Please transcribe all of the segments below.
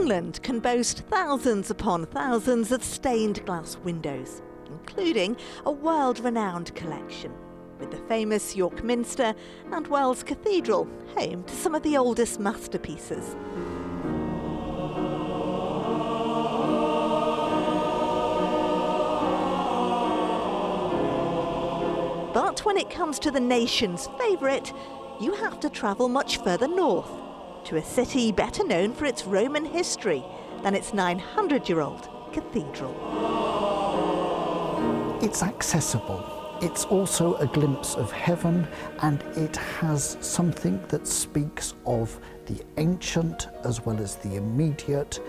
England can boast thousands upon thousands of stained glass windows, including a world-renowned collection, with the famous York Minster and Wells Cathedral home to some of the oldest masterpieces. But when it comes to the nation's favourite, you have to travel much further north, to a city better known for its Roman history than its 900-year-old cathedral. It's accessible. It's also a glimpse of heaven, and it has something that speaks of the ancient as well as the immediate,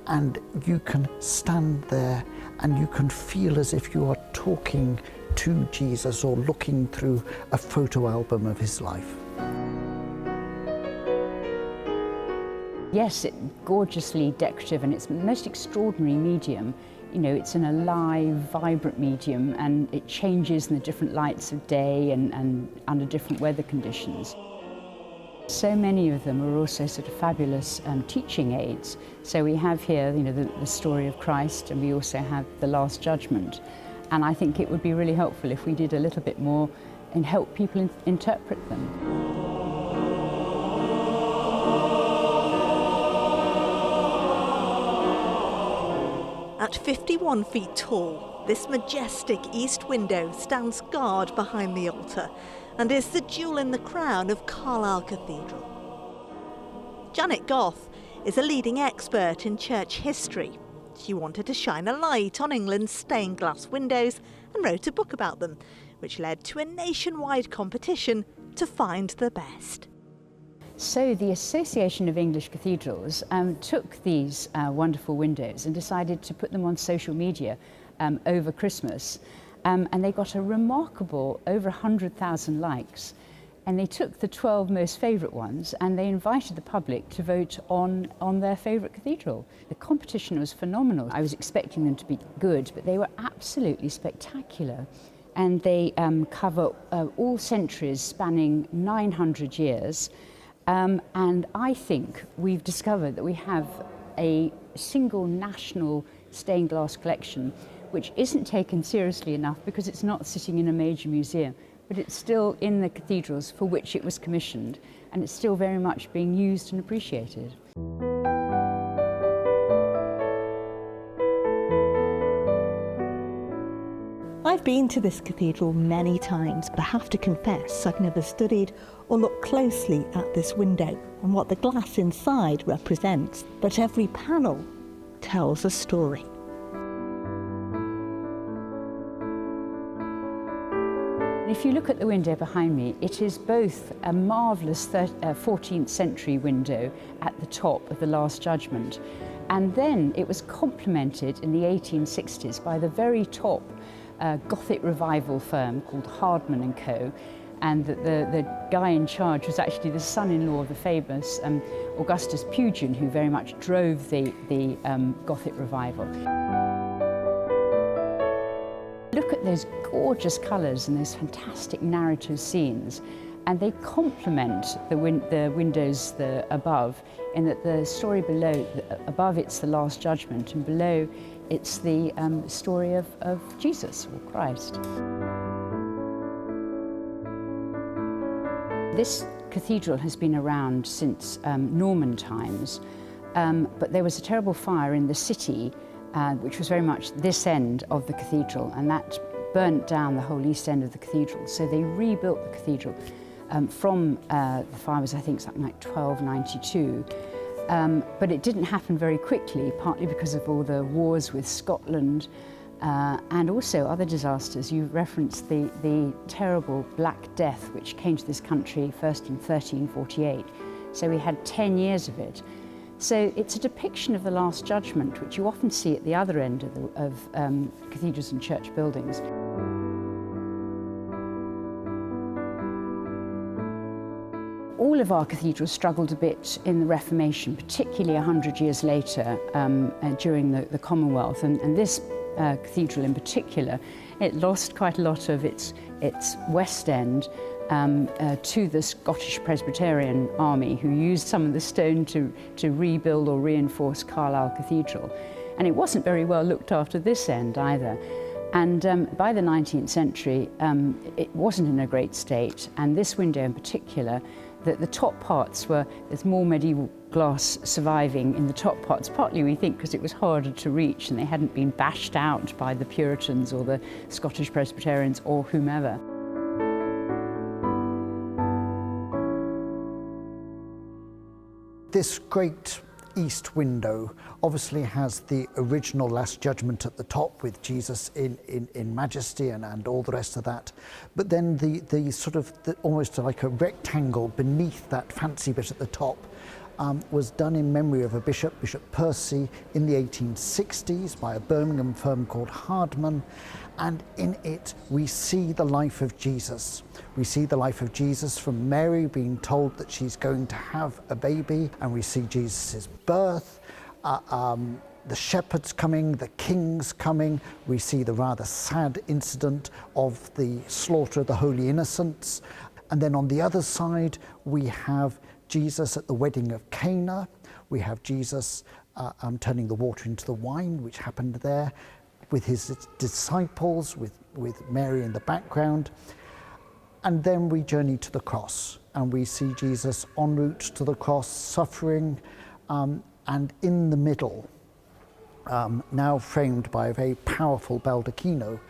and you can stand there and you can feel as if you are talking to Jesus or looking through a photo album of his life. Yes, it's gorgeously decorative, and it's the most extraordinary medium. You know, it's an alive, vibrant medium, and it changes in the different lights of day and under different weather conditions. So many of them are also sort of fabulous teaching aids. So we have here, you know, the story of Christ, and we also have the Last Judgment. And I think it would be really helpful if we did a little bit more and help people interpret them. At 51 feet tall, this majestic east window stands guard behind the altar and is the jewel in the crown of Carlisle Cathedral. Janet Goff is a leading expert in church history. She wanted to shine a light on England's stained glass windows and wrote a book about them, which led to a nationwide competition to find the best. So the Association of English Cathedrals took these wonderful windows and decided to put them on social media over Christmas, and they got a remarkable over 100,000 likes. And they took the 12 most favourite ones and they invited the public to vote on their favourite cathedral. The competition was phenomenal. I was expecting them to be good, but they were absolutely spectacular. And they cover all centuries spanning 900 years. And I think we've discovered that we have a single national stained glass collection which isn't taken seriously enough because it's not sitting in a major museum, but it's still in the cathedrals for which it was commissioned, and it's still very much being used and appreciated. I've been to this cathedral many times, but I have to confess I've never studied or looked closely at this window and what the glass inside represents. But every panel tells a story. If you look at the window behind me, it is both a marvellous 14th century window at the top of the Last Judgment, and then it was complemented in the 1860s by the very top Gothic revival firm called Hardman & Co. And the guy in charge was actually the son-in-law of the famous Augustus Pugin, who very much drove the Gothic revival. Look at those gorgeous colours and those fantastic narrative scenes, and they complement the windows above, in that the story below, above it's the Last Judgment, and below it's the story of Jesus or Christ. This cathedral has been around since Norman times, but there was a terrible fire in the city which was very much this end of the cathedral, and that burnt down the whole east end of the cathedral. So they rebuilt the cathedral from the fire was, I think, something like 1292. But it didn't happen very quickly, partly because of all the wars with Scotland and also other disasters. You referenced the terrible Black Death, which came to this country first in 1348. So we had 10 years of it. So it's a depiction of the Last Judgment, which you often see at the other end of cathedrals and church buildings. All of our cathedrals struggled a bit in the Reformation, particularly 100 years later during the Commonwealth. And this cathedral in particular, it lost quite a lot of its west end to the Scottish Presbyterian army, who used some of the stone to rebuild or reinforce Carlisle Cathedral. And it wasn't very well looked after this end either. And by the 19th century, it wasn't in a great state. And this window in particular, the top parts there's more medieval glass surviving in the top parts, partly we think because it was harder to reach and they hadn't been bashed out by the Puritans or the Scottish Presbyterians or whomever. This great east window obviously has the original Last Judgment at the top with Jesus in majesty and all the rest of that. But then the sort of almost like a rectangle beneath that fancy bit at the top was done in memory of a bishop, Bishop Percy, in the 1860s by a Birmingham firm called Hardman. And in it, we see the life of Jesus. We see the life of Jesus from Mary being told that she's going to have a baby, and we see Jesus' birth, the shepherds coming, the kings coming. We see the rather sad incident of the slaughter of the holy innocents. And then on the other side, we have Jesus at the wedding of Cana. We have Jesus turning the water into the wine, which happened there, with his disciples, with Mary in the background. And then we journey to the cross, and we see Jesus en route to the cross, suffering, and in the middle, now framed by a very powerful baldacchino,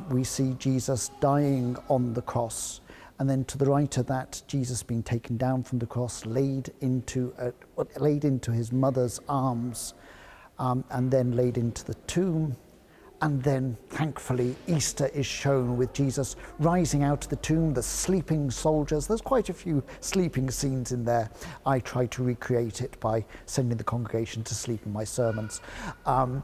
we see Jesus dying on the cross. And then to the right of that, Jesus being taken down from the cross, laid into his mother's arms, and then laid into the tomb. And then, thankfully, Easter is shown with Jesus rising out of the tomb, the sleeping soldiers. There's quite a few sleeping scenes in there. I try to recreate it by sending the congregation to sleep in my sermons. And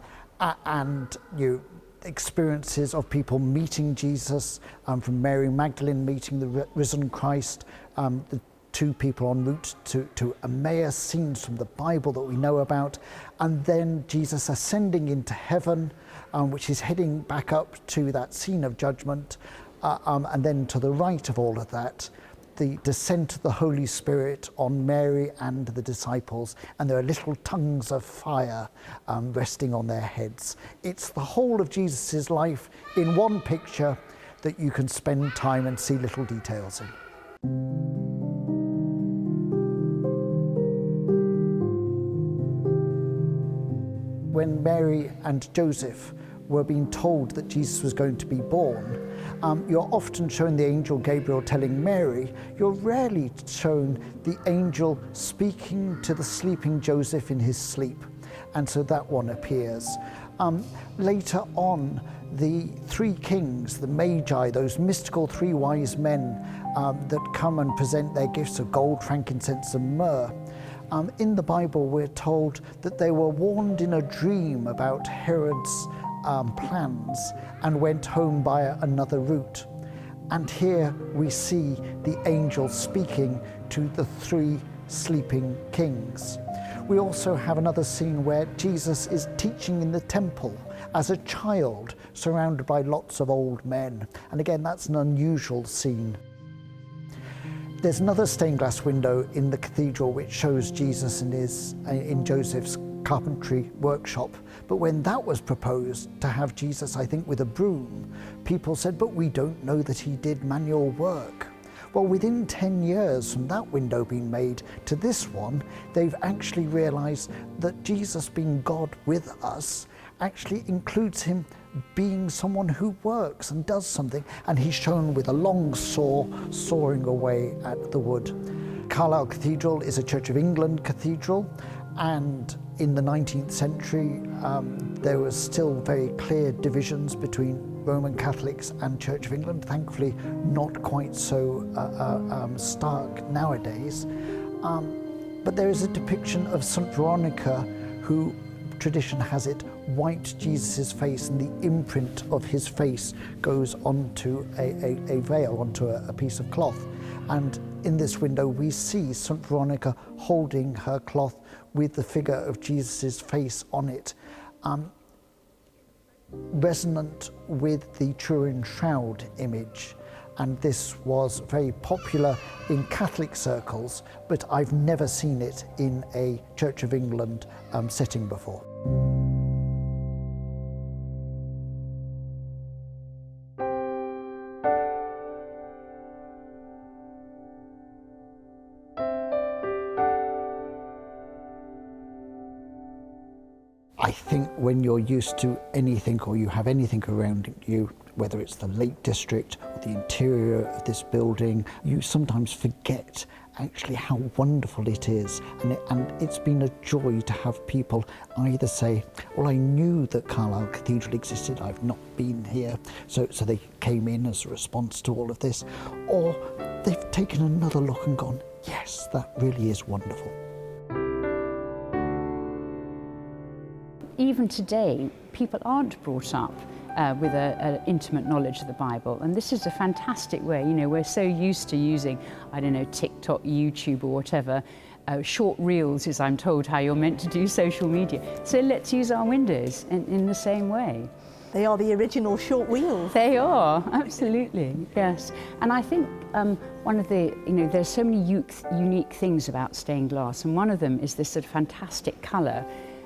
experiences of people meeting Jesus, from Mary Magdalene meeting the risen Christ, the two people en route to Emmaus, scenes from the Bible that we know about, and then Jesus ascending into heaven, which is heading back up to that scene of judgment, and then to the right of all of that, the descent of the Holy Spirit on Mary and the disciples, and there are little tongues of fire resting on their heads. It's the whole of Jesus' life in one picture that you can spend time and see little details in. When Mary and Joseph were being told that Jesus was going to be born, you're often shown the angel Gabriel telling Mary. You're rarely shown the angel speaking to the sleeping Joseph in his sleep, and so that one appears. Later on, the three kings, the Magi, those mystical three wise men that come and present their gifts of gold, frankincense and myrrh, in the Bible we're told that they were warned in a dream about Herod's plans and went home by another route. And here we see the angel speaking to the three sleeping kings. We also have another scene where Jesus is teaching in the temple as a child, surrounded by lots of old men. And again, that's an unusual scene. There's another stained glass window in the cathedral which shows Jesus in Joseph's carpentry workshop. But when that was proposed, to have Jesus, I think, with a broom, people said, but we don't know that he did manual work. Well, within 10 years from that window being made to this one, they've actually realized that Jesus being God with us actually includes him being someone who works and does something, and he's shown with a long saw sawing away at the wood. Carlisle Cathedral is a Church of England cathedral, and in the 19th century there was still very clear divisions between Roman Catholics and Church of England, thankfully not quite so stark nowadays. But there is a depiction of St. Veronica, who, tradition has it, wiped Jesus' face, and the imprint of his face goes onto a veil, onto a piece of cloth. And in this window we see St. Veronica holding her cloth with the figure of Jesus' face on it, resonant with the Turin shroud image. and this was very popular in Catholic circles, but I've never seen it in a Church of England setting before. I think when you're used to anything, or you have anything around you, whether it's the Lake District or the interior of this building, you sometimes forget actually how wonderful it is. And it's been a joy to have people either say, well, I knew that Carlisle Cathedral existed, I've not been here, so they came in as a response to all of this, or they've taken another look and gone, yes, that really is wonderful. Even today, people aren't brought up with an intimate knowledge of the Bible, and this is a fantastic way. You know, we're so used to using, I don't know, TikTok, YouTube or whatever, short reels is, I'm told, how you're meant to do social media. So let's use our windows in the same way. They are the original short wheels. They are, absolutely, yes. And I think one of the, there's so many unique things about stained glass, and one of them is this sort of fantastic colour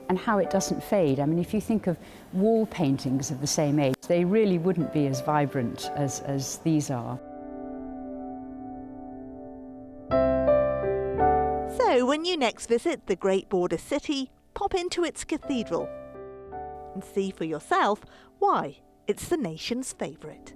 and how it doesn't fade. I mean, if you think of wall paintings of the same age, they really wouldn't be as vibrant as these are. So when you next visit the Great Border City, pop into its cathedral and see for yourself why it's the nation's favourite.